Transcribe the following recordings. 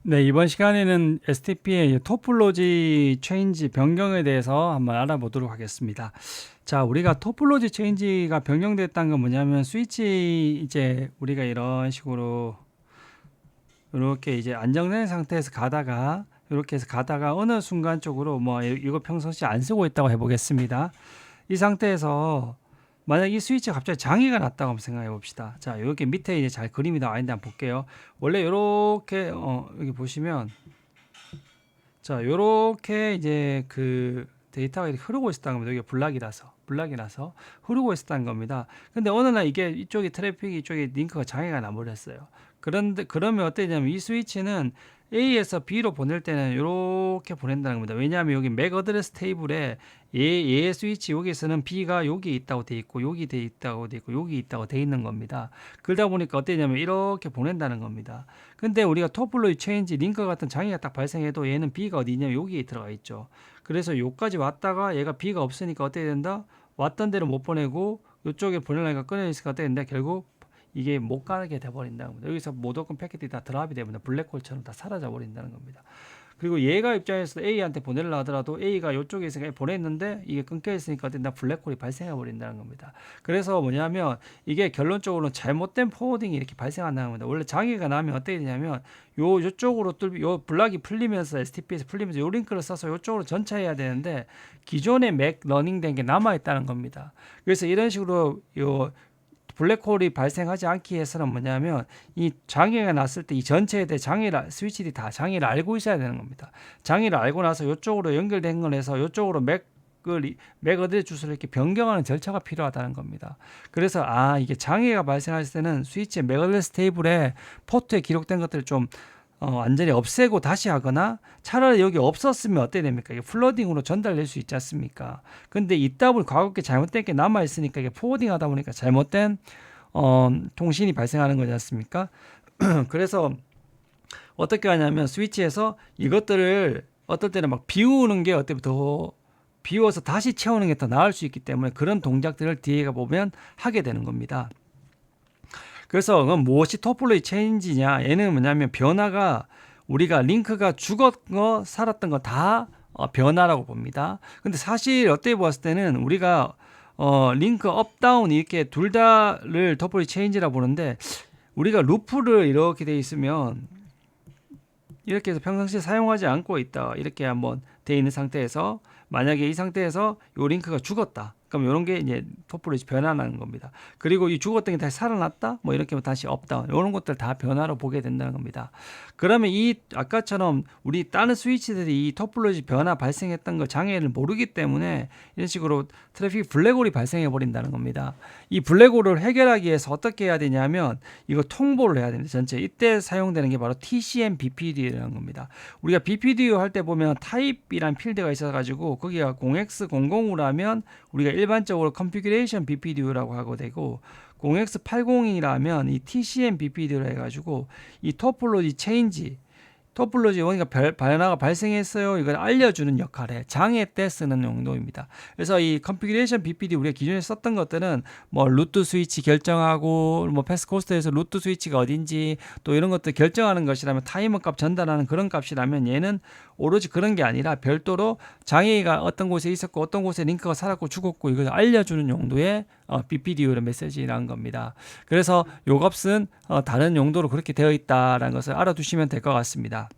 네, 이번 시간에는 STP의 토폴로지 체인지 변경에 대해서 한번 알아보도록 하겠습니다. 자, 우리가 토폴로지 체인지가 변경됐다는 건 뭐냐면 스위치 이제 우리가 이런 식으로 이렇게 이제 안정된 상태에서 가다가 이렇게 해서 가다가 어느 순간 쪽으로 뭐 이거 평상시 안 쓰고 있다고 해보겠습니다. 이 상태에서 만약 이 스위치가 갑자기 장애가 났다고 한번 생각해 봅시다. 자, 이렇게 밑에 이제 잘 그림이 나와 있는데 한번 볼게요. 원래 이렇게 여기 보시면 자, 요렇게 이제 그 데이터가 이렇게 흐르고 있었다는 겁니다. 이게 블락이라서 흐르고 있었다는 겁니다. 근데 어느 날 이게 이쪽에 트래픽이 이쪽에 링크가 장애가 나버렸어요. 그러면 어떠냐면 이 스위치는 A에서 B로 보낼 때는 이렇게 보낸다는 겁니다. 왜냐하면 여기 맥 어드레스 테이블에 얘의 스위치 여기서는 B가 여기 있다고 돼 있고 여기 돼 있다고 돼 있고 여기 있다고 돼 있는 겁니다. 그러다 보니까 어떠냐면 이렇게 보낸다는 겁니다. 근데 우리가 토폴로지 체인지 링크 같은 장애가 딱 발생해도 얘는 B가 어디 있냐면 여기에 들어가 있죠. 그래서 여기까지 왔다가 얘가 B가 없으니까 어떻게 된다? 왔던 데를 못 보내고 이쪽에 보내려니까 끊어져 있으니까 어떻게 된다? 결국 이게 못 가게 돼버린다는 겁니다. 여기서 모든 패킷이 다 드랍이 되면 블랙홀처럼 다 사라져 버린다는 겁니다. 그리고 얘가 입장에서 A한테 보내려 하더라도 A가 이쪽에 있으니까 보냈는데 이게 끊겨 있으니까 어쨌든 발생해 버린다는 겁니다. 그래서 뭐냐면 이게 결론적으로는 잘못된 포워딩이 이렇게 발생한다는 겁니다. 원래 장애가 나면 어떻게 되냐면 요쪽으로 요 블락이 풀리면서 STP에서 풀리면서 요 링크를 써서 요쪽으로 전차해야 되는데 기존에 맥 러닝된 게 남아 있다는 겁니다. 그래서 이런 식으로 요 블랙홀이 발생하지 않기 위해서는 뭐냐면 이 장애가 났을 때 이 전체에 대해 스위치들이 다 장애를 알고 있어야 되는 겁니다. 장애를 알고 나서 이쪽으로 연결된 걸 해서 이쪽으로 맥 어드레스 주소를 이렇게 변경하는 절차가 필요하다는 겁니다. 그래서 이게 장애가 발생했을 때는 스위치의 맥 어드레스 테이블에 포트에 기록된 것들을 좀 완전히 없애고 다시 하거나 차라리 여기 없었으면 어떻게 됩니까? 이게 플러딩으로 전달될 수 있지 않습니까? 근데 있다 보니 과거에 잘못된 게 남아 있으니까 이게 포워딩 하다 보니까 잘못된 통신이 발생하는 거지 않습니까? 그래서 어떻게 하냐면 스위치에서 이것들을 어떨 때는 막 비우는 게 어때 더 비워서 다시 채우는 게 더 나을 수 있기 때문에 그런 동작들을 뒤에가 보면 하게 되는 겁니다. 그래서 무엇이 토폴로지 체인지냐? 얘는 뭐냐면 변화가 우리가 링크가 죽었고 살았던 거 다 변화라고 봅니다. 근데 사실 어떻게 보았을 때는 우리가 링크 업 다운 이렇게 둘 다를 토폴로지 체인지라고 보는데 우리가 루프를 이렇게 돼 있으면 이렇게 해서 평상시에 사용하지 않고 있다 이렇게 한번 돼 있는 상태에서 만약에 이 상태에서 요 링크가 죽었다. 그럼 이런 게 이제 토폴로지 변화라는 겁니다. 그리고 이 죽었던 게 다시 살아났다. 뭐 이렇게 다시 업다운 이런 것들 다 변화로 보게 된다는 겁니다. 그러면 이 아까처럼 우리 다른 스위치들이 이 토폴로지 변화 발생했던 거 장애를 모르기 때문에 이런 식으로 트래픽 블랙홀이 발생해 버린다는 겁니다. 이 블랙홀을 해결하기 위해서 어떻게 해야 되냐면 이거 통보를 해야 됩니다. 전체 이때 사용되는 게 바로 TCM BPDU라는 겁니다. 우리가 BPDU 할 때 보면 타입이란 필드가 있어 가지고 거기가 0x00이라면 우리가 일반적으로 컨피규레이션 BPDU라고 하고 되고 0x80이라면 이 TCM BPDU라 해가지고 이 토폴로지 체인지 토폴로지 원인가 변화가 발생했어요. 이걸 알려주는 역할에 장애 때 쓰는 용도입니다. 그래서 이 컨피규레이션 BPD 우리가 기존에 썼던 것들은 뭐 루트 스위치 결정하고 뭐 패스코스트에서 루트 스위치가 어딘지 또 이런 것들 결정하는 것이라면 타이머 값 전달하는 그런 값이라면 얘는 오로지 그런 게 아니라 별도로 장애가 어떤 곳에 있었고 어떤 곳에 링크가 살았고 죽었고 이걸 알려주는 용도의 BPDU라는 메시지라는 겁니다. 그래서 요 값은 다른 용도로 그렇게 되어 있다라는 것을 알아두시면 될 것 같습니다.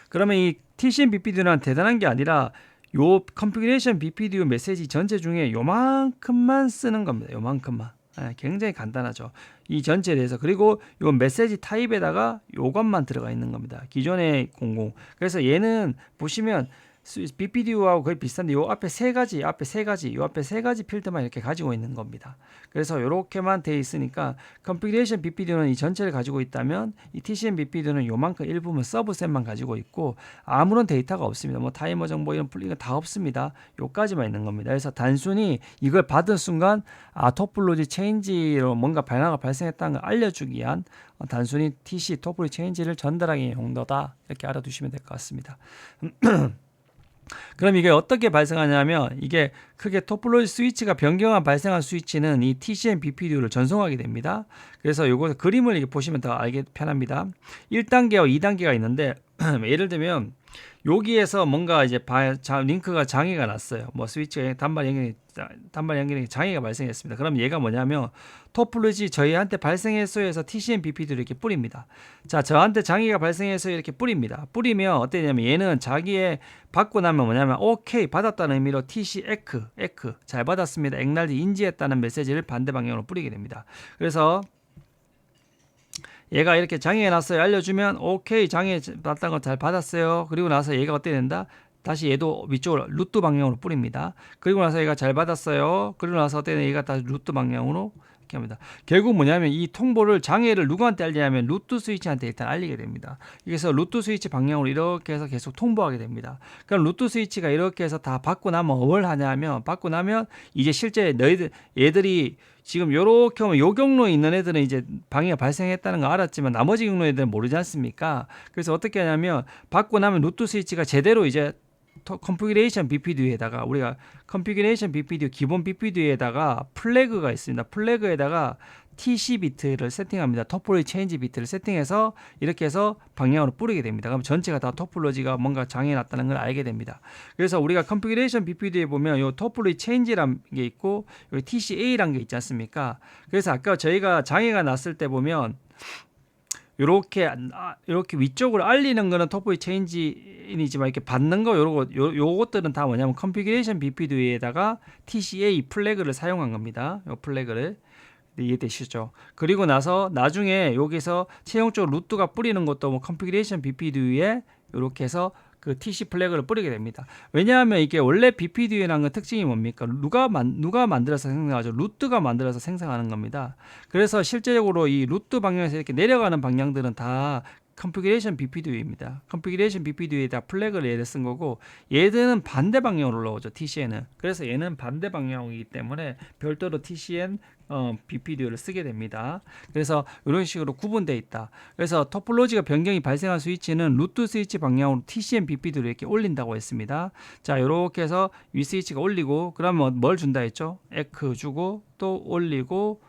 그러면 이 TCM BPDU는 대단한 게 아니라 요 컨피그레이션 BPDU 메시지 전체 중에 요만큼만 쓰는 겁니다. 요만큼만. 굉장히 간단하죠. 이 전체에 대해서. 그리고 요 메시지 타입에다가 요것만 들어가 있는 겁니다. 기존의 00. 그래서 얘는 보시면 BPDU하고 거의 비슷한데 요 앞에 세 가지 필드만 이렇게 가지고 있는 겁니다. 그래서 이렇게만 돼 있으니까 컨피그레이션 BPDU는 이 전체를 가지고 있다면 이 TCM BPDU는 요만큼 일부분 서브셋만 가지고 있고 아무런 데이터가 없습니다. 뭐 타이머 정보 이런 플리가 다 없습니다. 요까지만 있는 겁니다. 그래서 단순히 이걸 받은 순간 토폴로지 체인지로 뭔가 변화가 발생했다는 걸 알려주기 위한 단순히 TC 토폴로지 체인지를 전달하기 용도다 이렇게 알아두시면 될 것 같습니다. 그럼 이게 어떻게 발생하냐면 이게 크게 토폴로지 스위치가 변경한 발생한 스위치는 이 TCN BPDU를 전송하게 됩니다. 그래서 요거 그림을 이렇게 보시면 더 알기 편합니다. 1단계와 2단계가 있는데 예를 들면 여기에서 뭔가 이제 링크가 장애가 났어요. 뭐 스위치가 단말 연결이 장애가 발생했습니다. 그럼 얘가 뭐냐면 토폴로지 저희한테 발생했어요에서 TCN BPD를 이렇게 뿌립니다. 자, 저한테 장애가 발생해서 이렇게 뿌립니다. 뿌리면 어떻게 되냐면 얘는 자기의 받고 나면 뭐냐면 오케이 받았다는 의미로 TC 에크 잘 받았습니다. 액날지 인지했다는 메시지를 반대 방향으로 뿌리게 됩니다. 그래서 얘가 이렇게 장애 났어요 알려주면 오케이 장애 났다는 거 잘 받았어요. 그리고 나서 얘가 어떻게 된다? 다시 얘도 위쪽으로 루트 방향으로 뿌립니다. 그리고 나서 얘가 잘 받았어요. 그리고 나서 어떻게 얘가 다시 루트 방향으로 이렇게 합니다. 결국 뭐냐면 이 통보를 장애를 누구한테 알리냐면 루트 스위치한테 일단 알리게 됩니다. 그래서 루트 스위치 방향으로 이렇게 해서 계속 통보하게 됩니다. 그럼 루트 스위치가 이렇게 해서 다 받고 나면 뭘 하냐면 받고 나면 이제 실제 얘들이 지금 요렇게 오면 요 경로에 있는 애들은 이제 방해가 발생했다는 거 알았지만 나머지 경로 애들은 모르지 않습니까? 그래서 어떻게 하냐면 받고 나면 루트 스위치가 제대로 이제 컨피그레이션 BPDU에다가 우리가 컨피그레이션 BPDU 기본 BPDU에다가 플래그가 있습니다. 플래그에다가 TC 비트를 세팅합니다. 토폴로지 체인지 비트를 세팅해서 이렇게 해서 방향으로 뿌리게 됩니다. 그럼 전체가 다 토폴로지가 뭔가 장애 났다는 걸 알게 됩니다. 그래서 우리가 컨피그레이션 BPDU에 보면 요 토폴로지 체인지라는 게 있고 여기 TCA라는 게 있지 않습니까? 그래서 아까 저희가 장애가 났을 때 보면 이렇게 위쪽으로 알리는 거는 토폴로지 체인지이지만 이렇게 받는 거 요것들은 다 뭐냐면 컨피그레이션 BPDU에다가 TCA 플래그를 사용한 겁니다. 요 플래그를 이해되시죠? 그리고 나서 나중에 여기서 최종적으로 루트가 뿌리는 것도 뭐 컨피그레이션 BPDU에 이렇게 해서 그 TC 플래그를 뿌리게 됩니다. 왜냐하면 이게 원래 BPDU라는 건 특징이 뭡니까? 누가 만들어서 생성하죠? 루트가 만들어서 생성하는 겁니다. 그래서 실제적으로 이 루트 방향에서 이렇게 내려가는 방향들은 다 컨피그레이션 BPDU입니다. 컨피그레이션 BPDU에다 플래그를 얘를 쓴 거고 얘들은 반대 방향으로 올라오죠. TCN은. 그래서 얘는 반대 방향이기 때문에 별도로 TCN BPDU를 쓰게 됩니다. 그래서 이런 식으로 구분되어 있다. 그래서 토폴로지가 변경이 발생한 스위치는 루트 스위치 방향으로 TCN BPDU를 이렇게 올린다고 했습니다. 자, 이렇게 해서 위 스위치가 올리고 그러면 뭘 준다 했죠? 에크 주고 또 올리고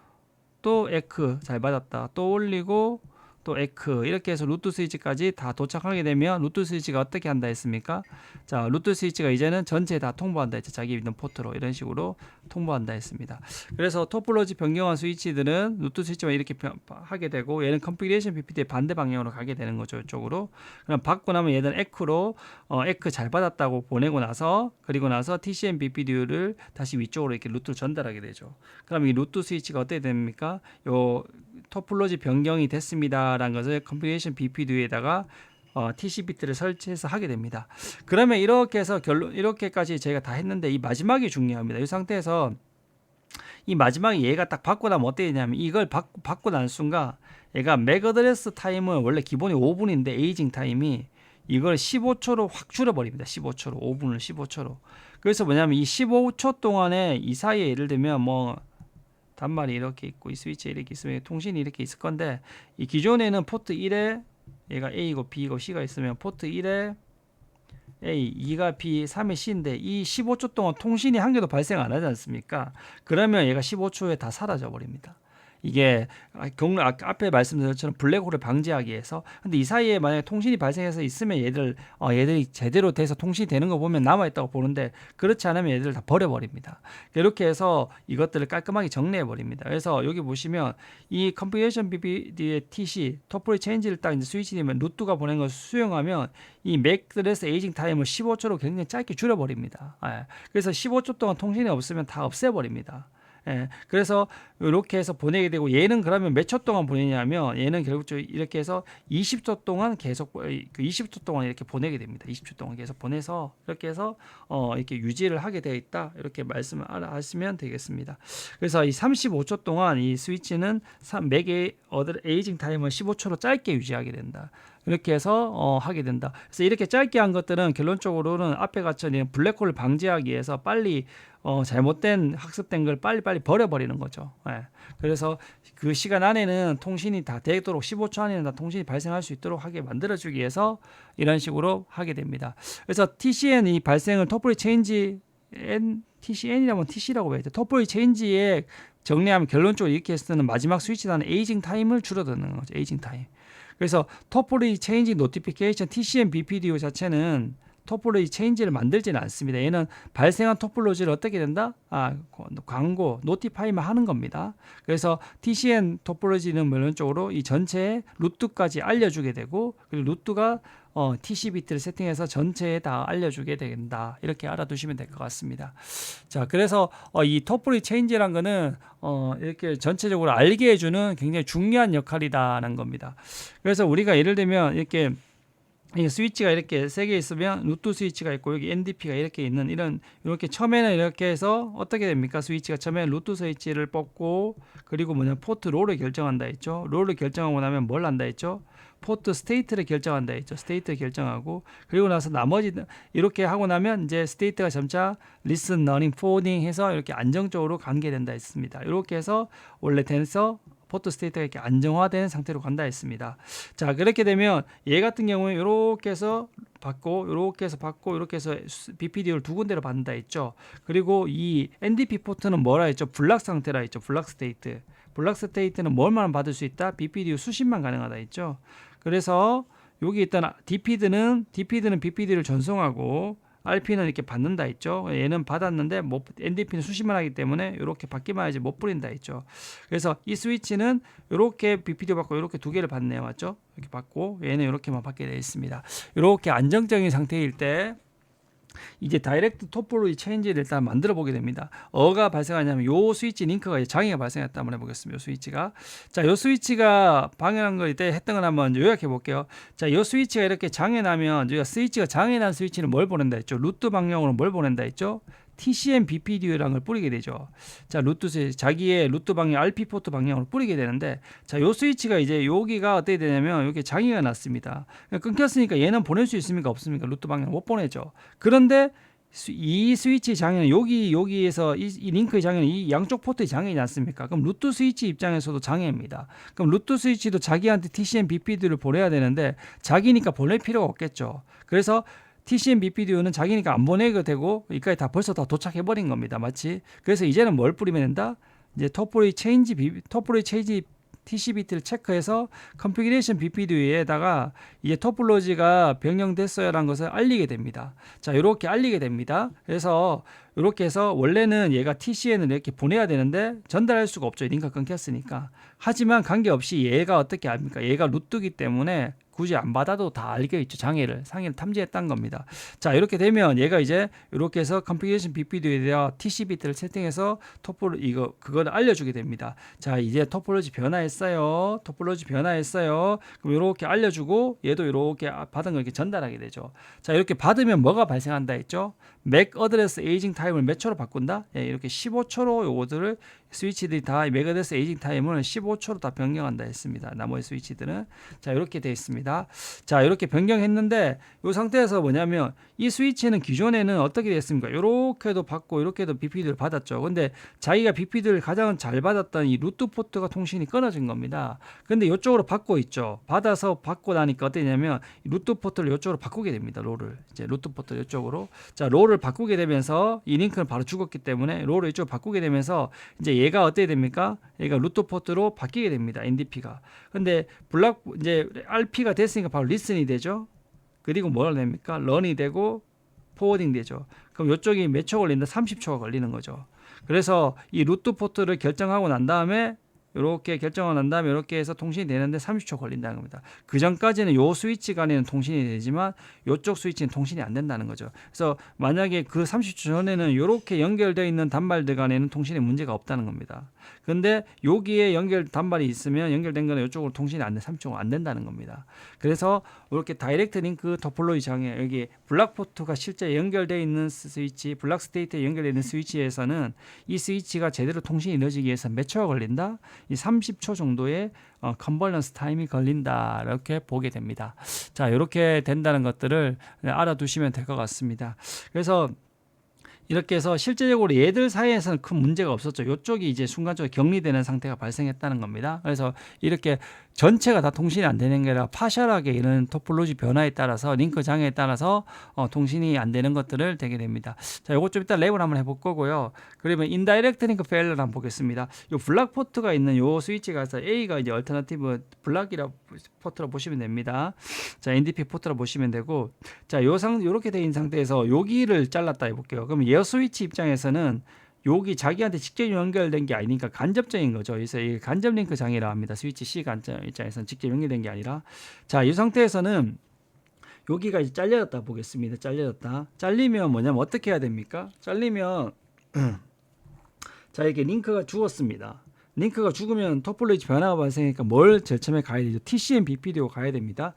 또 에크 잘 받았다. 또 올리고 또 에크 이렇게 해서 루트 스위치까지 다 도착하게 되면 루트 스위치가 어떻게 한다 했습니까? 자, 루트 스위치가 이제는 전체 다 통보한다 했죠. 자기 있는 포트로 이런 식으로 통보한다 했습니다. 그래서 토폴로지 변경한 스위치들은 루트 스위치만 이렇게 하게 되고 얘는 컨피그레이션 BPD의 반대 방향으로 가게 되는 거죠. 이쪽으로. 그럼 받고 나면 얘는 에크로 에크 잘 받았다고 보내고 나서 그리고 나서 TCN BPDU를 다시 위쪽으로 이렇게 루트를 전달하게 되죠. 그럼 이 루트 스위치가 어떻게 됩니까? 요 토폴로지 변경이 됐습니다라는 것을 컨피그레이션 BPDU에다가 TC 비트를 설치해서 하게 됩니다. 그러면 이렇게 해서 이렇게까지 저희가 다 했는데 이 마지막이 중요합니다. 이 상태에서 이 마지막에 얘가 딱 받고 나면 어떻게 되냐면 이걸 받고 난 순간 얘가 맥 어드레스 타임은 원래 기본이 5분인데 에이징 타임이 이걸 15초로 확 줄여버립니다. 15초로 5분을 15초로. 그래서 뭐냐면 이 15초 동안에 이 사이에 예를 들면 뭐 단말이 이렇게 있고 이 스위치 이렇게 있으면 통신이 이렇게 있을 건데 이 기존에는 포트 1에 얘가 A이고 B이고 C가 있으면 포트 1에 A, 2가 B, 3에 C인데 이 15초 동안 통신이 한 개도 발생 안 하지 않습니까? 그러면 얘가 15초에 다 사라져 버립니다. 이게 앞에 말씀드린 것처럼 블랙홀을 방지하기 위해서. 근데 이 사이에 만약에 통신이 발생해서 있으면 얘들이 제대로 돼서 통신이 되는 거 보면 남아있다고 보는데 그렇지 않으면 얘들을 다 버려버립니다. 이렇게 해서 이것들을 깔끔하게 정리해버립니다. 그래서 여기 보시면 이 컨피그레이션 BPD의 TC 토폴로지 체인지를 딱 이제 스위치되면 루트가 보낸 것을 수용하면 이 맥드레스 에이징 타임을 15초로 굉장히 짧게 줄여버립니다. 그래서 15초 동안 통신이 없으면 다 없애버립니다. 그래서 이렇게 해서 보내게 되고 얘는 그러면 몇 초 동안 보내냐면 얘는 결국 이렇게 해서 20초 동안 계속 20초 동안 이렇게 보내게 됩니다. 20초 동안 계속 보내서 이렇게 해서 이렇게 유지를 하게 되어 있다. 이렇게 말씀하시면 되겠습니다. 그래서 이 35초 동안 이 스위치는 맥의 에이징 타임을 15초로 짧게 유지하게 된다. 이렇게 해서 하게 된다. 그래서 이렇게 짧게 한 것들은 결론적으로는 앞에 같이 블랙홀을 방지하기 위해서 빨리 잘못된 학습된 걸 빨리빨리 버려버리는 거죠. 예. 그래서 그 시간 안에는 통신이 다 되도록 15초 안에는 다 통신이 발생할 수 있도록 하게 만들어주기 위해서 이런 식으로 하게 됩니다. 그래서 TCN 이 발생을 토폴로지 체인지 TCN이라면 TC라고 해야죠. 토폴로지 체인지에 정리하면 결론적으로 이렇게 쓰는 마지막 스위치라는 에이징 타임을 줄어드는 거죠. 에이징 타임. 그래서 토폴로지 체인지 노티피케이션 TCN BPDO 자체는 토폴로지 체인지를 만들지는 않습니다. 얘는 발생한 토폴로지를 어떻게 된다? 광고, 노티파이만 하는 겁니다. 그래서 TCN 토폴로지는 결론적으로 이 전체의 루트까지 알려주게 되고, 그리고 루트가 TC 비트를 세팅해서 전체에 다 알려주게 된다. 이렇게 알아두시면 될 것 같습니다. 자, 그래서 이 토폴로지 체인지란 거는 이렇게 전체적으로 알게 해주는 굉장히 중요한 역할이다라는 겁니다. 그래서 우리가 예를 들면 이렇게 이 스위치가 이렇게 세 개 있으면 루트 스위치가 있고 여기 NDP가 이렇게 있는 이렇게 처음에는 이렇게 해서 어떻게 됩니까? 스위치가 처음에 루트 스위치를 뽑고 그리고 포트 롤을 결정한다 했죠. 롤을 결정하고 나면 뭘 한다 했죠? 포트 스테이트를 결정한다 했죠. 스테이트를 결정하고 그리고 나서 나머지 이렇게 하고 나면 이제 스테이트가 점차 listen, learning, forwarding 해서 이렇게 안정적으로 관계된다 했습니다. 이렇게 해서 원래 돼서 포트 스테이트가 이렇게 안정화된 상태로 간다 했습니다. 자, 그렇게 되면 얘 같은 경우에 이렇게 해서 받고 이렇게 해서 받고 이렇게 해서 BPDO를 두 군데로 받는다 했죠. 그리고 이 NDP 포트는 뭐라 했죠? 블락 상태라 했죠. 블락 스테이트. 블락 스테이트는 뭘만 받을 수 있다? BPDO 수신만 가능하다 했죠. 그래서 여기 있던 DPD는 BPD를 전송하고 RP는 이렇게 받는다 했죠. 얘는 받았는데 NDP는 수신만 하기 때문에 이렇게 받기만 하지 못 뿌린다 했죠. 그래서 이 스위치는 이렇게 BPD 받고 이렇게 두 개를 받네요. 맞죠? 이렇게 받고 얘는 이렇게만 받게 되어 있습니다. 이렇게 안정적인 상태일 때 이제 다이렉트 토폴로지 체인지를 일단 만들어 보게 됩니다. 어가 발생하냐면 요 스위치 링크가 장애가 발생했다 한번 해보겠습니다. 요 스위치가 요 스위치가 방해한 걸 이때 했던 걸 한번 요약해 볼게요. 요 스위치가 이렇게 장애 나면 저희가 스위치가 장애 난 스위치는 뭘 보낸다 했죠? 루트 방향으로 뭘 보낸다 했죠? TCN BPDO라는 걸 뿌리게 되죠. 자, 자기의 루트 방향 RP 포트 방향으로 뿌리게 되는데, 자, 요 스위치가 이제 여기가 어떻게 되냐면 여기 장애가 났습니다. 끊겼으니까 얘는 보낼 수 있습니까? 없습니까? 루트 방향 못 보내죠. 그런데 이 스위치 장애는 여기에서 이 링크의 장애는 이 양쪽 포트의 장애이지 않습니까? 그럼 루트 스위치 입장에서도 장애입니다. 그럼 루트 스위치도 자기한테 TCN BPDO를 보내야 되는데 자기니까 보낼 필요가 없겠죠. 그래서 TCN BPDO는 자기니까 안 보내게 되고 여기까지 다 벌써 다 도착해버린 겁니다. 마치. 그래서 이제는 뭘 뿌리면 된다? 이제 토폴로지 체인지 TC 비트를 체크해서 컨피그레이션 BPDO에다가 이제 토폴로지가 변경됐어요라는 것을 알리게 됩니다. 자, 이렇게 알리게 됩니다. 그래서 이렇게 해서 원래는 얘가 TCN을 이렇게 보내야 되는데 전달할 수가 없죠. 링크가 끊겼으니까. 하지만 관계없이 얘가 어떻게 합니까? 얘가 루트기 때문에 굳이 안 받아도 다 알겠죠. 상해를 탐지했다는 겁니다. 자, 이렇게 되면 얘가 이제 이렇게 해서 컨피그레이션 BPDO에 대한 TC 비트를 세팅해서 그걸 알려주게 됩니다. 자, 이제 토폴로지 변화했어요. 그럼 이렇게 알려주고 얘도 이렇게 받은 걸 이렇게 전달하게 되죠. 자, 이렇게 받으면 뭐가 발생한다 했죠? 맥 어드레스 에이징 타임을 몇 초로 바꾼다? 예, 이렇게 15초로 요거들을 스위치들이 다 맥 어드레스 에이징 타임을 15초로 다 변경한다 했습니다. 나머지 스위치들은. 자, 이렇게 되어 있습니다. 자, 이렇게 변경했는데 이 상태에서 뭐냐면 이 스위치는 기존에는 어떻게 됐습니까? 이렇게도 받고 이렇게도 BPD를 받았죠. 근데 자기가 BPD를 가장 잘 받았던 이 루트 포트가 통신이 끊어진 겁니다. 근데 이쪽으로 받고 있죠. 받아서 받고 나니까 어떻게 되냐면 루트 포트를 이쪽으로 바꾸게 됩니다. 롤을. 이제 루트 포트를 이쪽으로. 자, 롤을 바꾸게 되면서 이 링크는 바로 죽었기 때문에 롤을 이쪽으로 바꾸게 되면서 이제 얘가 어떻게 됩니까? 얘가 루트 포트로 바뀌게 됩니다. NDP가. 근데 이제 RP가 됐으니까 바로 리슨이 되죠. 그리고 뭐가 됩니까? 런이 되고 포워딩 되죠. 그럼 이쪽이 몇 초 걸린다? 30초가 걸리는 거죠. 그래서 이 루트 포트를 결정하고 난 다음에 이렇게 결정하고 난 다음에 이렇게 해서 통신이 되는데 30초 걸린다는 겁니다. 그 전까지는 요 스위치 간에는 통신이 되지만 이쪽 스위치는 통신이 안 된다는 거죠. 그래서 만약에 그 30초 전에는 이렇게 연결되어 있는 단말들 간에는 통신에 문제가 없다는 겁니다. 근데 여기에 단말이 있으면 연결된 거는 이쪽으로 통신이 안 돼, 30초가 안 된다는 겁니다. 그래서 이렇게 다이렉트 링크 토폴로지 장애, 여기 블락 포트가 실제 연결되어 있는 스위치, 블락 스테이트에 연결되어 있는 스위치에서는 이 스위치가 제대로 통신이 이루어지기 위해서 몇 초가 걸린다? 이 30초 정도의 컨버런스 타임이 걸린다. 이렇게 보게 됩니다. 자, 이렇게 된다는 것들을 알아두시면 될 것 같습니다. 그래서 이렇게 해서 실제적으로 얘들 사이에서는 큰 문제가 없었죠. 이쪽이 이제 순간적으로 격리되는 상태가 발생했다는 겁니다. 그래서 이렇게 전체가 다 통신이 안 되는 게 아니라 파셜하게 이런 토폴로지 변화에 따라서 링크 장애에 따라서 통신이 안 되는 것들을 되게 됩니다. 자, 요거 좀 이따 랩을 한번 해볼 거고요. 그러면 인다이렉트 링크 페일러를 한번 보겠습니다. 요 블락 포트가 있는 요 스위치가 있어 A가 이제 얼터너티브 블락이라 포트로 보시면 됩니다. 자, NDP 포트로 보시면 되고, 자, 요렇게 돼 있는 상태에서 여기를 잘랐다 해볼게요. 그럼 에어 스위치 입장에서는 여기 자기한테 직접 연결된 게 아니니까 간접적인 거죠. 그래서 이 간접 링크 장애라 합니다. 스위치 C 간접 입장에서는 직접 연결된 게 아니라, 자, 이 상태에서는 여기가 이제 잘려졌다 보겠습니다. 잘려졌다. 잘리면 뭐냐면 어떻게 해야 됩니까? 잘리면 자, 이렇게 링크가 죽었습니다. 링크가 죽으면 토폴로지 변화가 발생하니까 뭘 제일 처음에 가야 되죠? TCM BPDO 가야 됩니다.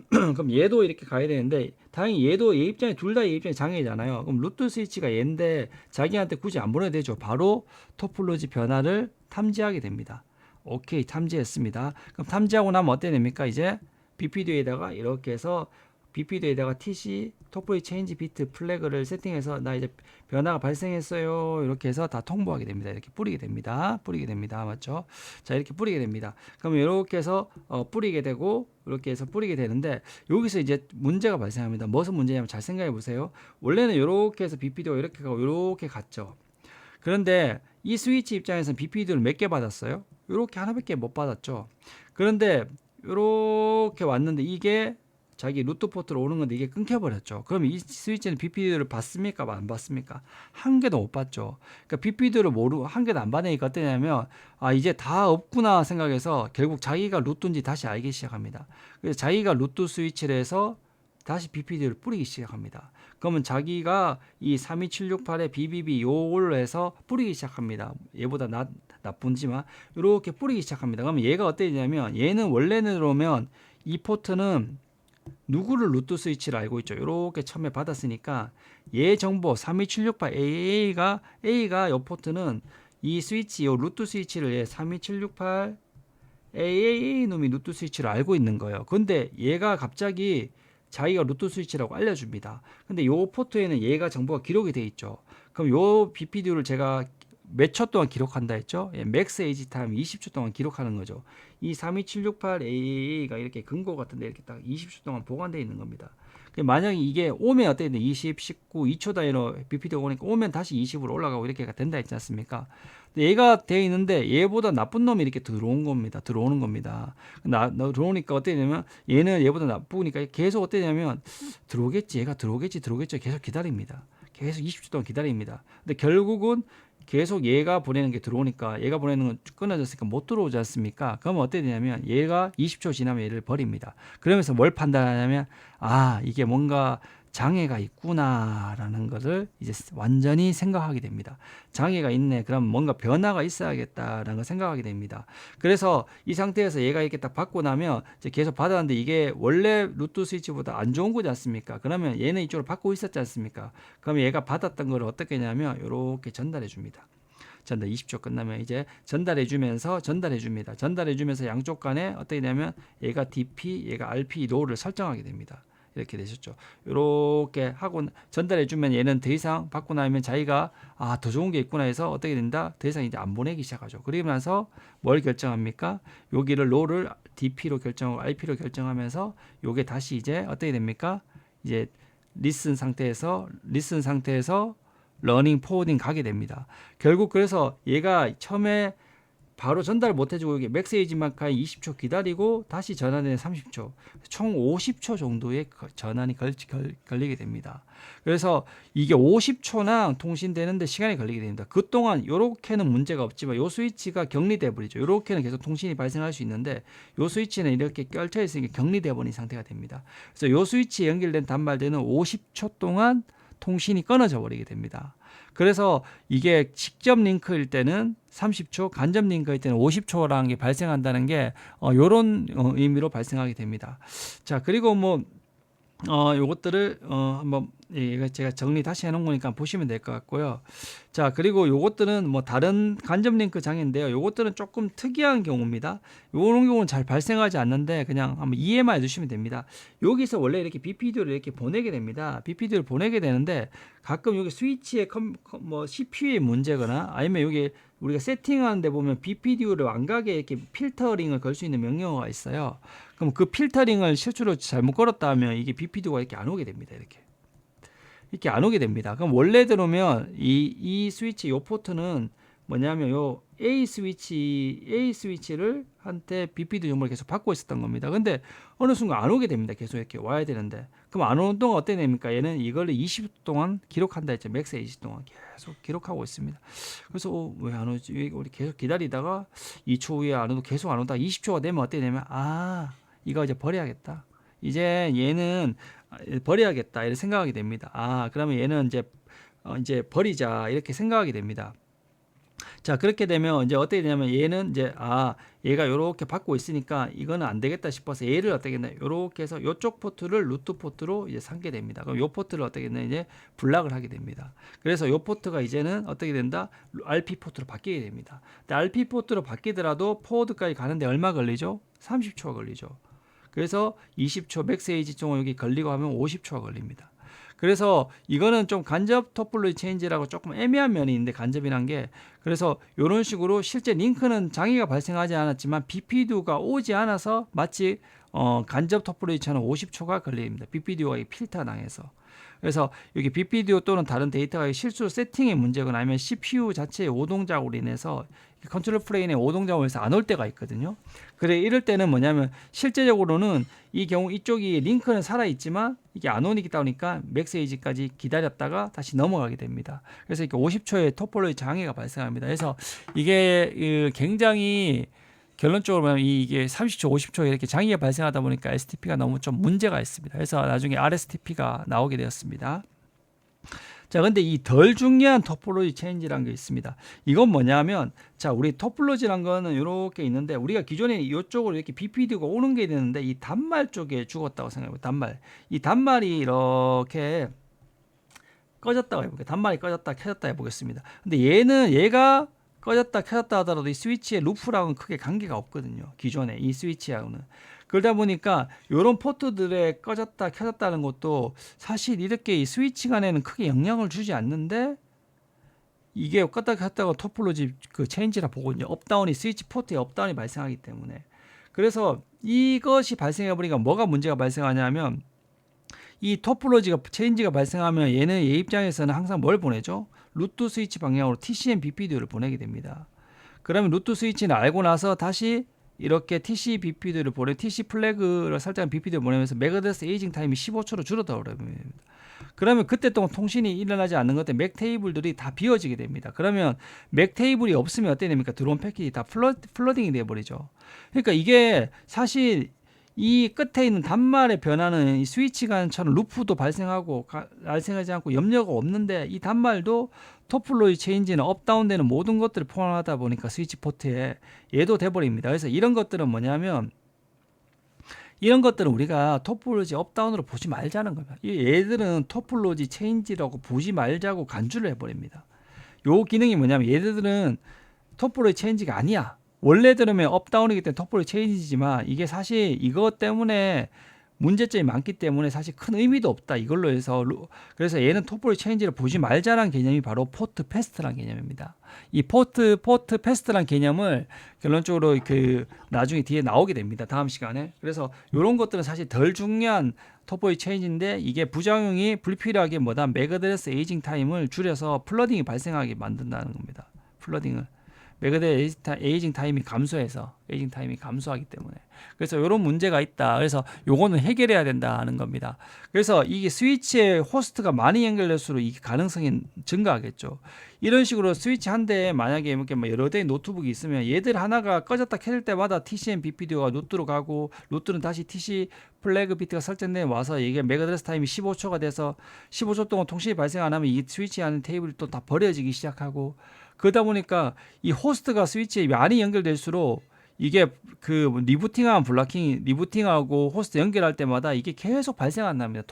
그럼 얘도 이렇게 가야 되는데, 당연히 얘도 얘 입장에 둘 다 얘 입장에 장애잖아요. 그럼 루트 스위치가 얘인데 자기한테 굳이 안 보내도 되죠. 바로 토폴로지 변화를 탐지하게 됩니다. 오케이, 탐지했습니다. 그럼 탐지하고 나면 어떻게 됩니까? 이제 BPDO에다가 이렇게 해서 BPDO에다가 TC 토폴로지 체인지 비트 플래그를 세팅해서 나 이제 변화가 발생했어요. 이렇게 해서 다 통보하게 됩니다. 이렇게 뿌리게 됩니다. 뿌리게 됩니다. 맞죠? 자, 이렇게 뿌리게 됩니다. 그러면 이렇게 해서 뿌리게 되고, 이렇게 해서 뿌리게 되는데, 여기서 이제 문제가 발생합니다. 무슨 문제냐면 잘 생각해 보세요. 원래는 이렇게 해서 BPDO 이렇게 가고 이렇게 갔죠. 그런데 이 스위치 입장에서는 BPDO를 몇 개 받았어요? 이렇게 하나밖에 못 받았죠. 그런데 이렇게 왔는데 이게 자기 루트 포트로 오는 건데 이게 끊겨버렸죠. 그럼 이 스위치는 BPDO를 받습니까? 안 받습니까? 한 개도 못 받죠. 그러니까 BPDO를 모르고 한 개도 안 받으니까 어떠냐면, 아, 이제 다 없구나 생각해서 결국 자기가 루트인지 다시 알기 시작합니다. 그래서 자기가 루트 스위치를 해서 다시 BPDO를 뿌리기 시작합니다. 그러면 자기가 이 32768의 BBB 요걸로 해서 뿌리기 시작합니다. 얘보다 나쁜지만 이렇게 뿌리기 시작합니다. 그러면 얘가 어떠냐면, 얘는 원래는 그러면 이 포트는 누구를 루트 스위치를 알고 있죠. 이렇게 처음에 받았으니까 얘 정보 32768 A가 요 포트는 이 스위치, 요 루트 스위치를 얘 32768 AAA 놈이 루트 스위치를 알고 있는 거예요. 근데 얘가 갑자기 자기가 루트 스위치라고 알려줍니다. 근데 요 포트에는 얘가 정보가 기록이 돼 있죠. 그럼 요 BPDO를 제가 몇 초 동안 기록한다 했죠? 예, 맥스 에이지 타임 20초 동안 기록하는 거죠. 이 32768AA가 이렇게 금고 같은데 이렇게 딱 20초 동안 보관되어 있는 겁니다. 만약에 이게 오면 어떻게 돼? 20, 19, 2초 단위로 BPD가 오니까 오면 다시 20으로 올라가고 이렇게 된다 했지 않습니까? 근데 얘가 돼 있는데 얘보다 나쁜 놈이 이렇게 들어오는 겁니다. 들어오니까 어떻게 되냐면, 얘는 얘보다 나쁘니까 계속 어떻게 되냐면, 얘가 들어오겠지 계속 기다립니다. 계속 20초 동안 기다립니다. 근데 결국은 계속 얘가 보내는 게 들어오니까, 얘가 보내는 건 끊어졌으니까 못 들어오지 않습니까? 그러면 어떻게 되냐면, 얘가 20초 지나면 얘를 버립니다. 그러면서 뭘 판단하냐면, 아, 이게 뭔가 장애가 있구나라는 것을 이제 완전히 생각하게 됩니다. 장애가 있네. 그럼 뭔가 변화가 있어야겠다라는 걸 생각하게 됩니다. 그래서 이 상태에서 얘가 이렇게 딱 받고 나면 이제 계속 받았는데 이게 원래 루트 스위치보다 안 좋은 거지 않습니까? 그러면 얘는 이쪽으로 받고 있었지 않습니까? 그러면 얘가 받았던 걸 어떻게 하냐면 이렇게 전달해 줍니다. 전달 20초 끝나면 이제 전달해 주면서 전달해 주면서 양쪽 간에 어떻게 되냐면 얘가 DP, 얘가 RP 로우를 설정하게 됩니다. 이렇게 되셨죠. 이렇게 하고 전달해 주면 얘는 더 이상 받고 나면 자기가 더 좋은 게 있구나 해서 어떻게 된다? 더 이상 이제 안 보내기 시작하죠. 그리고 나서 뭘 결정합니까? 여기를 로를 DP로 결정하고 RP로 결정하면서 요게 다시 이제 어떻게 됩니까? 이제 리슨 상태에서 러닝 포워딩 가게 됩니다. 결국 그래서 얘가 처음에 바로 전달 못 해주고 이게 맥세이지만까지 20초 기다리고 다시 전환에 30초, 총 50초 정도의 전환이 걸리게 됩니다. 그래서 이게 50초나 통신되는데 시간이 걸리게 됩니다. 그동안 요렇게는 문제가 없지만 요 스위치가 격리돼 버리죠. 요렇게는 계속 통신이 발생할 수 있는데 요 스위치는 이렇게 껴쳐 있으니까 격리돼 버린 상태가 됩니다. 그래서 요 스위치에 연결된 단말대는 50초 동안 통신이 끊어져 버리게 됩니다. 그래서 이게 직접 링크일 때는 30초, 간접 링크일 때는 50초라는 게 발생한다는 게 요런 의미로 발생하게 됩니다. 자, 그리고 뭐 요것들을 한번 이거 제가 정리 다시 해놓은 거니까 보시면 될 것 같고요. 자, 그리고 요것들은 뭐 다른 간접 링크 장애인데요. 요것들은 조금 특이한 경우입니다. 요런 경우는 잘 발생하지 않는데 그냥 한번 이해만 해주시면 됩니다. 여기서 원래 이렇게 BPDO를 이렇게 보내게 됩니다. BPDO를 보내게 되는데 가끔 여기 스위치의 뭐 CPU의 문제거나 아니면 여기 우리가 세팅하는데 보면 BPDO를 완벽하게 이렇게 필터링을 걸 수 있는 명령어가 있어요. 그럼 그 필터링을 실수로 잘못 걸었다 하면 이게 BPDO가 이렇게 안 오게 됩니다. 이렇게 안 오게 됩니다. 그럼 원래 들어오면 이 스위치 요 포트는 뭐냐면 요 A 스위치를 한테 BPD 정보를 계속 받고 있었던 겁니다. 근데 어느 순간 안 오게 됩니다. 계속 이렇게 와야 되는데 그럼 안 오는 동안 어떻게 됩니까? 얘는 이걸 20초 동안 기록한다 했죠. 맥스 20초 동안 계속 기록하고 있습니다. 그래서 왜 안 오지? 우리 계속 기다리다가 2초 후에 안 오고 계속 안 오다 20초가 되면 어떻게 되면 이거 이제 버려야겠다. 이제 얘는 버려야겠다 이렇게 생각하게 됩니다. 그러면 얘는 이제 버리자 이렇게 생각하게 됩니다. 자, 그렇게 되면 이제 어떻게 되냐면 얘는 이제 얘가 요렇게 받고 있으니까 이거는 안 되겠다 싶어서 얘를 어떻게 했나 요렇게 해서 요쪽 포트를 루트 포트로 이제 삼게 됩니다. 그럼 요 포트를 어떻게 했나 이제 블락을 하게 됩니다. 그래서 요 포트가 이제는 어떻게 된다? RP 포트로 바뀌게 됩니다. 근데 RP 포트로 바뀌더라도 포워드까지 가는데 얼마 걸리죠? 30초가 걸리죠. 그래서 20초 맥세이지 종은 여기 걸리고 하면 50초가 걸립니다. 그래서 이거는 좀 간접 토폴로지 체인지라고 조금 애매한 면이 있는데 간접이란 게 그래서 이런 식으로 실제 링크는 장애가 발생하지 않았지만 BPDO가 오지 않아서 마치 간접 토폴로지처럼 50초가 걸립니다. BPDO가 필터 당해서. 그래서 여기 BPDO 또는 다른 데이터가 실수로 세팅의 문제거나 아니면 CPU 자체의 오동작으로 인해서 컨트롤 플레인의 오동작으로 해서 안 올 때가 있거든요. 그래 이럴 때는 뭐냐면 실제적으로는 이 경우 이쪽이 링크는 살아있지만 이게 안 오니까 맥세이지까지 기다렸다가 다시 넘어가게 됩니다. 그래서 이렇게 50초의 토폴로지 장애가 발생합니다. 그래서 이게 굉장히 결론적으로 보면 이게 30초, 50초 이렇게 장애가 발생하다 보니까 STP가 너무 좀 문제가 있습니다. 그래서 나중에 RSTP가 나오게 되었습니다. 자, 근데 이 덜 중요한 토폴로지 체인지라는 게 있습니다. 이건 뭐냐면, 자, 우리 토폴로지란 거는 이렇게 있는데, 우리가 기존에 이쪽으로 이렇게 BPD가 오는 게 되는데, 이 단말 쪽에 죽었다고 생각해요. 단말. 이 단말이 이렇게 꺼졌다고 해볼게요. 단말이 꺼졌다, 켜졌다 해보겠습니다. 근데 얘가 꺼졌다, 켜졌다 하더라도 이 스위치의 루프랑은 크게 관계가 없거든요. 기존에 이 스위치하고는. 그러다 보니까 이런 포트들의 꺼졌다, 켜졌다는 것도 사실 이렇게 이 스위치 간에는 크게 영향을 주지 않는데 이게 껐다 켰다가 토폴로지 그 체인지라 보거든요. 업다운이 스위치 포트에 업다운이 발생하기 때문에. 그래서 이것이 발생해 버리니까 뭐가 문제가 발생하냐면 이 토폴로지가 체인지가 발생하면 얘는 얘 입장에서는 항상 뭘 보내죠? 루트 스위치 방향으로 TCM BPDO를 보내게 됩니다. 그러면 루트 스위치는 알고 나서 다시 이렇게 TC BPDO를 TC 플래그를 설정한 BPDO를 보내면서 맥어드레스 에이징 타임이 15초로 줄어들어 버립니다. 그러면 그때 동안 통신이 일어나지 않는 것 때문에 맥 테이블들이 다 비워지게 됩니다. 그러면 맥 테이블이 없으면 어떻게 됩니까? 들어온 패킷이 다 플러딩이 돼버리죠. 그러니까 이게 사실 이 끝에 있는 단말의 변화는 이 스위치 간처럼 루프도 발생하지 않고 염려가 없는데 이 단말도 토폴로지 체인지는 업다운되는 모든 것들을 포함하다 보니까 스위치 포트에 얘도 돼버립니다. 그래서 이런 것들은 뭐냐면 이런 것들은 우리가 토폴로지 업다운으로 보지 말자는 겁니다. 얘들은 토폴로지 체인지라고 보지 말자고 간주를 해버립니다. 요 기능이 뭐냐면 얘들은 토폴로지 체인지가 아니야. 원래 들으면 업다운이기 때문에 토폴로지 체인지지만 이게 사실 이것 때문에 문제점이 많기 때문에 사실 큰 의미도 없다. 이걸로 해서 그래서 얘는 토폴로지 체인지를 보지 말자라는 개념이 바로 포트 패스트라는 개념입니다. 이 포트 패스트라는 개념을 결론적으로 그 나중에 뒤에 나오게 됩니다. 다음 시간에. 그래서 이런 것들은 사실 덜 중요한 토폴로지 체인지인데 이게 부작용이 불필요하게 맥어드레스 에이징 타임을 줄여서 플러딩이 발생하게 만든다는 겁니다. 플러딩을. 맥어드레스 에이징 타임이 감소하기 때문에. 그래서 이런 문제가 있다. 그래서 요거는 해결해야 된다는 겁니다. 그래서 이게 스위치에 호스트가 많이 연결될수록 이 가능성이 증가하겠죠. 이런 식으로 스위치 한 대에 만약에 이렇게 여러 대의 노트북이 있으면 얘들 하나가 꺼졌다 켜질 때마다 TCM BPDO가 루트로 가고 루트는 다시 TC 플래그 비트가 설정돼 와서 이게 맥어드레스 타임이 15초가 돼서 15초 동안 통신이 발생 안 하면 이 스위치 안에 테이블이 또 다 버려지기 시작하고 그러다 보니까 이 호스트가 스위치에 많이 연결될수록 이게 그 리부팅하고 블락킹, 리부팅하고 호스트 연결할 때마다 이게 계속 발생한답니다.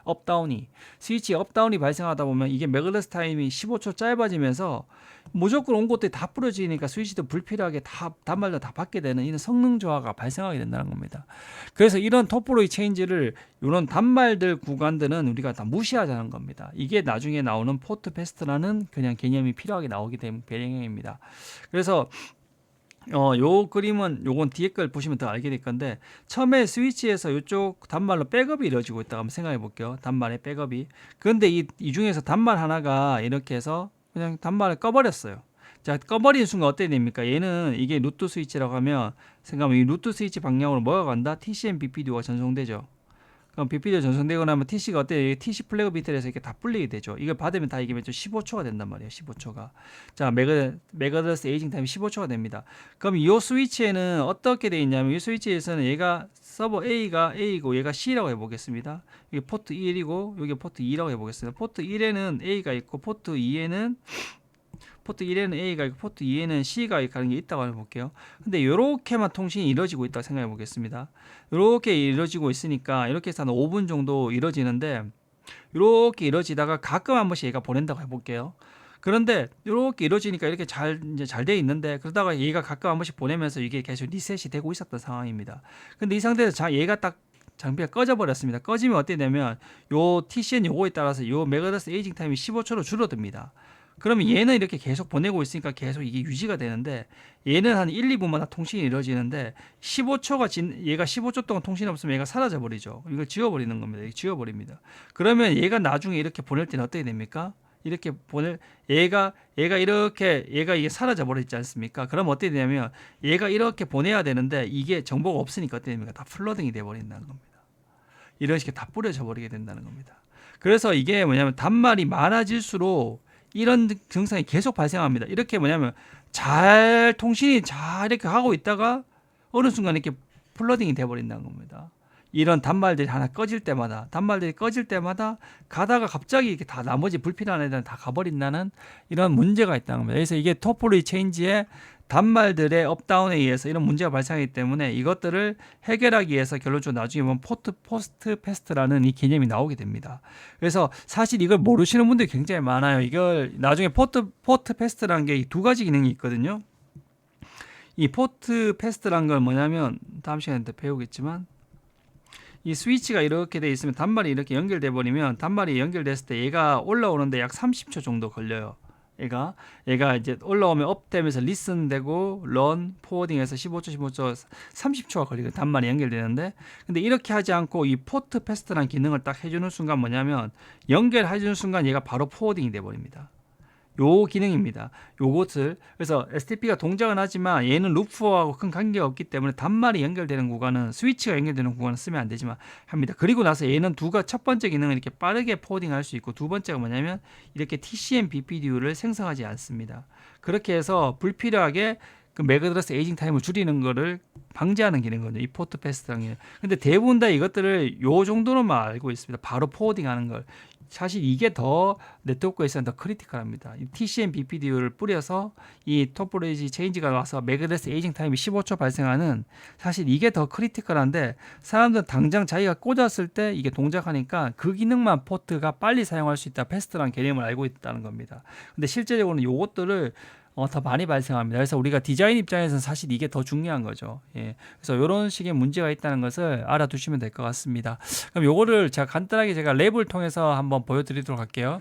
업다운이, 스위치 업다운이 발생하다 보면 이게 매글러스 타임이 15초 짧아지면서 무조건 온 것들이 다 부러지니까 스위치도 불필요하게 다 단말로 다 받게 되는 이런 성능 저하가 발생하게 된다는 겁니다. 그래서 이런 토포로지 체인지를 이런 단말들 구간들은 우리가 다 무시하자는 겁니다. 이게 나중에 나오는 포트 패스트라는 그냥 개념이 필요하게 나오게 된 배경입니다. 그래서 요 그림은 요건 뒤에 걸 보시면 더 알게 될 건데, 처음에 스위치에서 이쪽 단말로 백업이 이루어지고 있다고 한번 생각해 볼게요. 단말의 백업이. 그런데 이 중에서 단말 하나가 이렇게 해서 그냥 단말을 꺼버렸어요. 자, 꺼버리는 순간 어떻게 됩니까? 얘는 이게 루트 스위치라고 하면 생각하면 이 루트 스위치 방향으로 뭐가 간다? TCM BPDU가 전송되죠. 그럼 BPD가 전송되고 나면 TC가 어때요? TC 플래그 비트에서 이렇게 다 풀리게 되죠. 이걸 받으면 다 이게 몇 초? 15초가 된단 말이에요. 15초가. 자, 매거더스 에이징 타임이 15초가 됩니다. 그럼 이 스위치에는 어떻게 되어 있냐면, 이 스위치에서는 얘가 서버 A가 A이고 얘가 C라고 해보겠습니다. 이게 포트 1이고 여기 포트 2라고 해보겠습니다. 포트 1에는 A가 있고 포트 2에는 A가 있고 포트 2에는 C가 가는 게 있다고 해볼게요. 근데 이렇게만 통신이 이루어지고 있다고 생각해 보겠습니다. 이렇게 이루어지고 있으니까 이렇게 해서 한 5분 정도 이루어지는데, 이렇게 이루어지다가 가끔 한 번씩 얘가 보낸다고 해볼게요. 그런데 이렇게 이루어지니까 이렇게 잘 돼 있는데, 그러다가 얘가 가끔 한 번씩 보내면서 이게 계속 리셋이 되고 있었던 상황입니다. 근데 이 상태에서 얘가 딱 장비가 꺼져 버렸습니다. 꺼지면 어떻게 되면 요 TCN 요거에 따라서 요 메가더스 에이징 타임이 15초로 줄어듭니다. 그러면 얘는 이렇게 계속 보내고 있으니까 계속 이게 유지가 되는데, 얘는 한 1, 2분마다 통신이 이루어지는데, 15초가 얘가 15초 동안 통신이 없으면 얘가 사라져 버리죠. 이걸 지워버리는 겁니다. 지워버립니다. 그러면 얘가 나중에 이렇게 보낼 때는 어떻게 됩니까? 이렇게 얘가 이게 사라져 버리지 않습니까? 그럼 어떻게 되냐면 얘가 이렇게 보내야 되는데 이게 정보가 없으니까 어떻게 됩니까? 다 플러딩이 돼 버린다는 겁니다. 이런 식으로 다 뿌려져 버리게 된다는 겁니다. 그래서 이게 뭐냐면 단말이 많아질수록 이런 증상이 계속 발생합니다. 이렇게 뭐냐면 통신이 잘 이렇게 하고 있다가 어느 순간 이렇게 플러딩이 돼버린다는 겁니다. 이런 단말들이 단말들이 꺼질 때마다 가다가 갑자기 이렇게 다 나머지 불필요한 애들은 다 가버린다는 이런 문제가 있다는 겁니다. 그래서 이게 토포로지 체인지의 단말들의 업다운에 의해서 이런 문제가 발생하기 때문에 이것들을 해결하기 위해서 결론적으로 나중에 보면 포스트 패스트라는 이 개념이 나오게 됩니다. 그래서 사실 이걸 모르시는 분들이 굉장히 많아요. 이걸 나중에 포트 패스트라는 게 두 가지 기능이 있거든요. 이 포트 패스트라는 걸 뭐냐면 다음 시간에 더 배우겠지만, 이 스위치가 이렇게 돼 있으면 단말이 이렇게 연결돼 버리면, 단말이 연결됐을 때 얘가 올라오는데 약 30초 정도 걸려요. 얘가 이제 올라오면 업되면서 리슨 되고 런 포워딩해서 15초 30초가 걸리고 단말이 연결되는데, 근데 이렇게 하지 않고 이 포트 패스트라는 기능을 딱 해주는 순간 뭐냐면, 연결해주는 순간 얘가 바로 포워딩이 돼 버립니다. 요 기능입니다. 요것을, 그래서 STP가 동작은 하지만 얘는 루프하고 큰 관계가 없기 때문에 단말이 연결되는 구간은, 스위치가 연결되는 구간은 쓰면 안 되지만 합니다. 그리고 나서 얘는 첫 번째 기능은 이렇게 빠르게 포워딩 할 수 있고, 두 번째가 뭐냐면 이렇게 TCM BPDU를 생성하지 않습니다. 그렇게 해서 불필요하게 그 매거더스 에이징 타임을 줄이는 거를 방지하는 기능이거든요. 이 포트 패스트라는 기능. 근데 대부분 다 이것들을 요 정도로만 알고 있습니다. 바로 포워딩 하는 걸. 사실 이게 더 네트워크에서는 더 크리티컬합니다. 이 TCM BPDU를 뿌려서 이 토포로지 체인지가 와서 매거더스 에이징 타임이 15초 발생하는, 사실 이게 더 크리티컬한데, 사람들은 당장 자기가 꽂았을 때 이게 동작하니까 그 기능만 포트가 빨리 사용할 수 있다, 패스트라는 개념을 알고 있다는 겁니다. 근데 실제적으로는 요것들을 더 많이 발생합니다. 그래서 우리가 디자인 입장에서는 사실 이게 더 중요한 거죠. 예. 그래서 이런 식의 문제가 있다는 것을 알아두시면 될 것 같습니다. 그럼 요거를 간단하게 제가 랩을 통해서 한번 보여드리도록 할게요.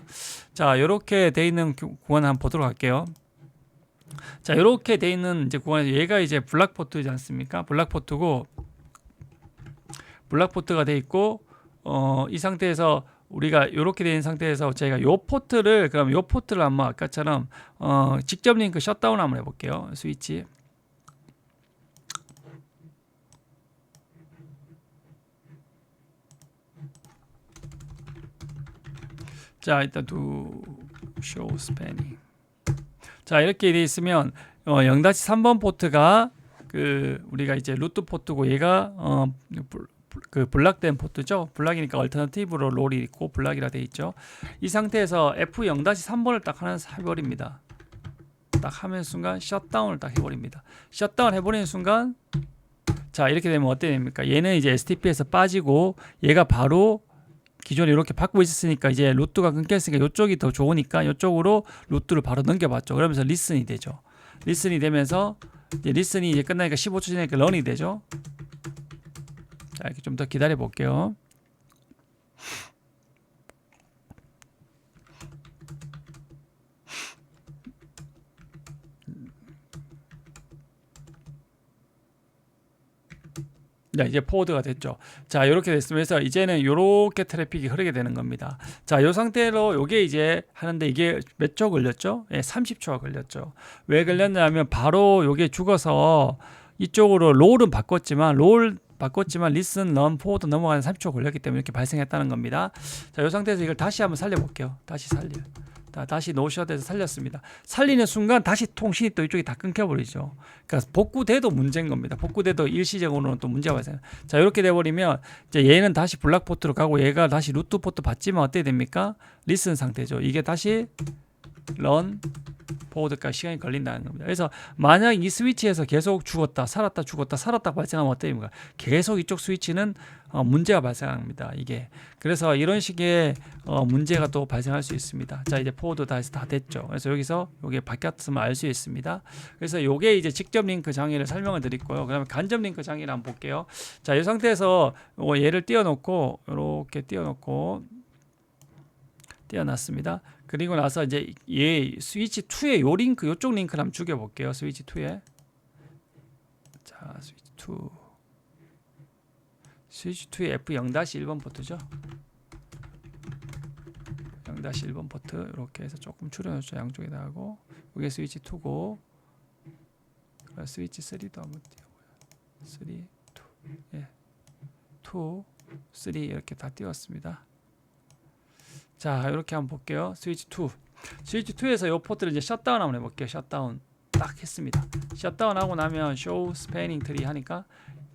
자, 이렇게 돼 있는 구간을 한번 보도록 할게요. 자, 이렇게 돼 있는 이제 구간에 얘가 이제 블락 포트지 않습니까? 블락 포트고, 블락 포트가 돼 있고, 이 상태에서 우리가 이렇게 된 상태에서 저희가 요 포트를 한번 아까처럼 직접 링크 셧다운 한번 해볼게요. 스위치. 자, 일단 show spanning. 자, 이렇게 돼 있으면 0-3번 포트가 우리가 이제 루트 포트고, 얘가 블락된 포트죠. 블락이니까 얼터너티브로 롤이 있고 블락이라 돼 있죠. 이 상태에서 F0-3번을 딱 하나 해버립니다. 딱 하면 순간 셧다운을 딱 해버립니다. 셧다운 해버리는 순간 자 이렇게 되면 어떻게 됩니까? 얘는 이제 STP에서 빠지고 얘가 바로 기존에 이렇게 받고 있었으니까 이제 루트가 끊겼으니까 이쪽이 더 좋으니까 이쪽으로 루트를 바로 넘겨봤죠. 그러면서 리슨이 되죠. 리슨이 되면서 이제 리슨이 이제 끝나니까 15초 지나니까 런이 되죠. 자 이렇게 좀 더 기다려 볼게요. 네, 이제 포워드가 됐죠. 자, 이렇게 됐으면서 이제는 이렇게 트래픽이 흐르게 되는 겁니다. 자, 이 상태로 요게 이제 하는데 이게 몇 초 걸렸죠? 예, 30초가 걸렸죠. 왜 걸렸냐면 바로 요게 죽어서 이쪽으로 롤은 바꿨지만 리슨, 런, 포워드 넘어가는 30초 걸렸기 때문에 이렇게 발생했다는 겁니다. 자, 이 상태에서 이걸 다시 한번 살려볼게요. 다시 노셔드에서 살렸습니다. 살리는 순간 다시 통신이 또 이쪽이 다 끊겨버리죠. 그러니까 복구돼도 문제인 겁니다. 복구돼도 일시적으로는 또 문제가 발생. 자 이렇게 돼버리면 이제 얘는 다시 블락 포트로 가고 얘가 다시 루트 포트 받지만 어떻게 됩니까? 리슨 상태죠. 이게 다시 런 포워드까지 시간이 걸린다는 겁니다. 그래서 만약 이 스위치에서 계속 죽었다 살았다 발생하면 어떻게 됩니까? 계속 이쪽 스위치는 문제가 발생합니다. 이게 그래서 이런 식의 문제가 또 발생할 수 있습니다. 자 이제 포워드 다 됐죠. 그래서 여기서 이게 바뀌었으면 알 수 있습니다. 그래서 이게 이제 직접 링크 장애를 설명을 드렸고요. 그다음에 간접 링크 장애를 한번 볼게요. 자 이 상태에서 얘를 띄워놓고 이렇게 띄워놨습니다. 그리고 나서 이제 얘 스위치 2의 요 링크 요쪽 링크를 한번 죽여볼게요. 스위치 2에 자 스위치 2의 F0-1번 포트죠. 0-1번 포트 이렇게 해서 조금 줄여놓죠. 양쪽에다 하고 이게 스위치 2고 스위치 3도 한번 띄워보요. 3, 2, 예, 2, 3 이렇게 다 띄웠습니다. 자 이렇게 한번 볼게요. 스위치 2에서 이 포트를 이제 셧다운 한번 해볼게요. 셧다운 딱 했습니다. 셧다운 하고 나면 show spanning tree 하니까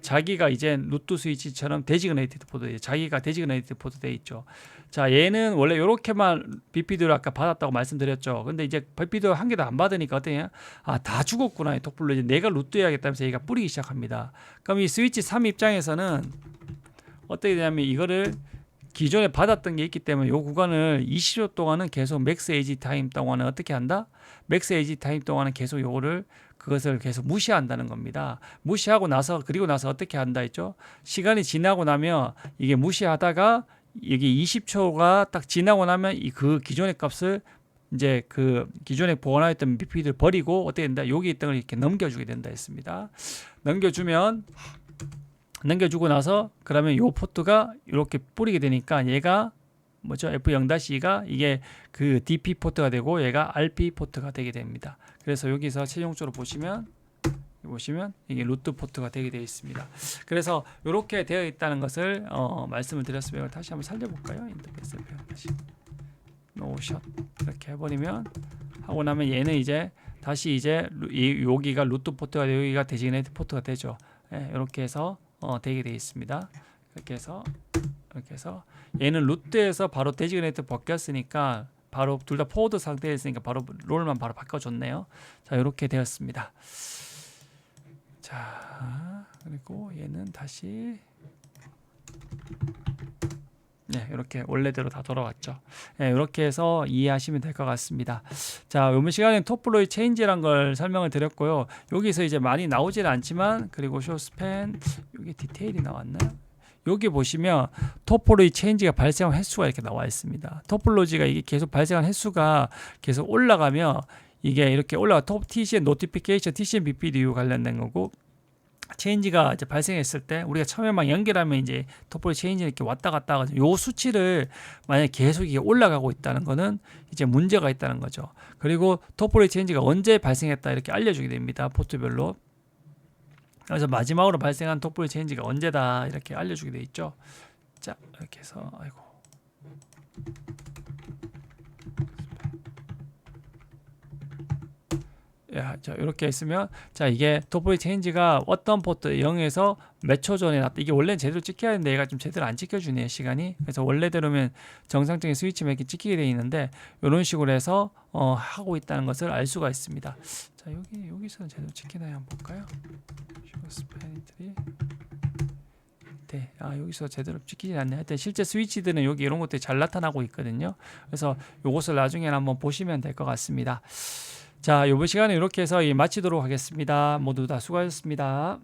자기가 이제 루트 스위치처럼 데지그네이티드 포드, 자기가 데지그네이티드 포드 돼 있죠. 자 얘는 원래 이렇게만 BPD를 아까 받았다고 말씀드렸죠. 근데 이제 BPD 한 개도 안 받으니까 어때요? 다 죽었구나. 이 톡플로 이제 내가 루트 해야겠다면서 얘가 뿌리기 시작합니다. 그럼 이 스위치 3 입장에서는 어떻게 되냐면 이거를 기존에 받았던 게 있기 때문에 이 구간을 20초 동안은 계속 맥스 에이지 타임 동안은 어떻게 한다? 맥스 에이지 타임 동안은 계속 그것을 계속 무시한다는 겁니다. 무시하고 나서 그리고 나서 어떻게 한다 했죠? 시간이 지나고 나면 이게 무시하다가 여기 20초가 딱 지나고 나면 그 기존의 값을 이제 그 기존에 보관하였던 BPD를 버리고 어떻게 된다? 여기 있던 걸 이렇게 넘겨주게 된다 했습니다. 넘겨주고 나서 그러면 요 포트가 이렇게 뿌리게 되니까 얘가 뭐죠? F0-2가 이게 그 DP 포트가 되고 얘가 RP 포트가 되게 됩니다. 그래서 여기서 최종적으로 보시면 이게 루트 포트가 되게 되어 있습니다. 그래서 이렇게 되어 있다는 것을 말씀을 드렸으면 다시 한번 살려볼까요? 인터페이스 다시 노션 이렇게 해버리면 하고 나면 얘는 이제 다시 이제 여기가 루트 포트가 되고 여기가 데지그네이트 포트가 되죠. 예, 이렇게 해서 되게 되어 있습니다. 이렇게 해서 얘는 루트에서 바로 데지그네이트 바뀌었으니까 바로 둘 다 포워드 상태에 있으니까 바로 롤만 바로 바꿔줬네요. 자 이렇게 되었습니다. 자 그리고 얘는 다시 네, 이렇게 원래대로 다 돌아왔죠. 네, 이렇게 해서 이해하시면 될 것 같습니다. 자, 이번 시간에 토플로이 체인지란 걸 설명을 드렸고요. 여기서 이제 많이 나오지는 않지만 그리고 쇼스팬 여기 디테일이 나왔나요? 여기 보시면 토폴로지 체인지가 발생한 횟수가 이렇게 나와 있습니다. 토폴로지가 이게 계속 발생한 횟수가 계속 올라가면 이게 이렇게 TCN 노티피케이션, TCN BPDU 관련된 거고 체인지가 이제 발생했을 때 우리가 처음에 막 연결하면 이제 토폴로지 체인지 이렇게 왔다 갔다 하거든요. 요 수치를 만약에 계속 이게 올라가고 있다는 거는 이제 문제가 있다는 거죠. 그리고 토폴로지 체인지가 언제 발생했다 이렇게 알려주게 됩니다. 포트별로. 그래서 마지막으로 발생한 토폴로지 체인지가 언제다 이렇게 알려주게 돼 있죠. 자 이렇게 해서 야 자, 이렇게 있으면 자, 이게 토폴로지 체인지가 어떤 포트 0에서 몇 초 전에 났다. 이게 원래는 제대로 찍혀야 되는데 얘가 좀 제대로 안 찍혀주네요, 시간이. 그래서 원래대로면 정상적인 스위치 맥이 찍히게 되어 있는데 이런 식으로 해서 하고 있다는 것을 알 수가 있습니다. 자, 여기서는 제대로 찍히나요? 한번 볼까요? 스페니트리. 네, 여기서 제대로 찍히지 않네. 하여튼 실제 스위치들은 여기 이런 것들이 잘 나타나고 있거든요. 그래서 이것을 나중에 한번 보시면 될 것 같습니다. 자, 이번 시간에 이렇게 해서 마치도록 하겠습니다. 모두 다 수고하셨습니다.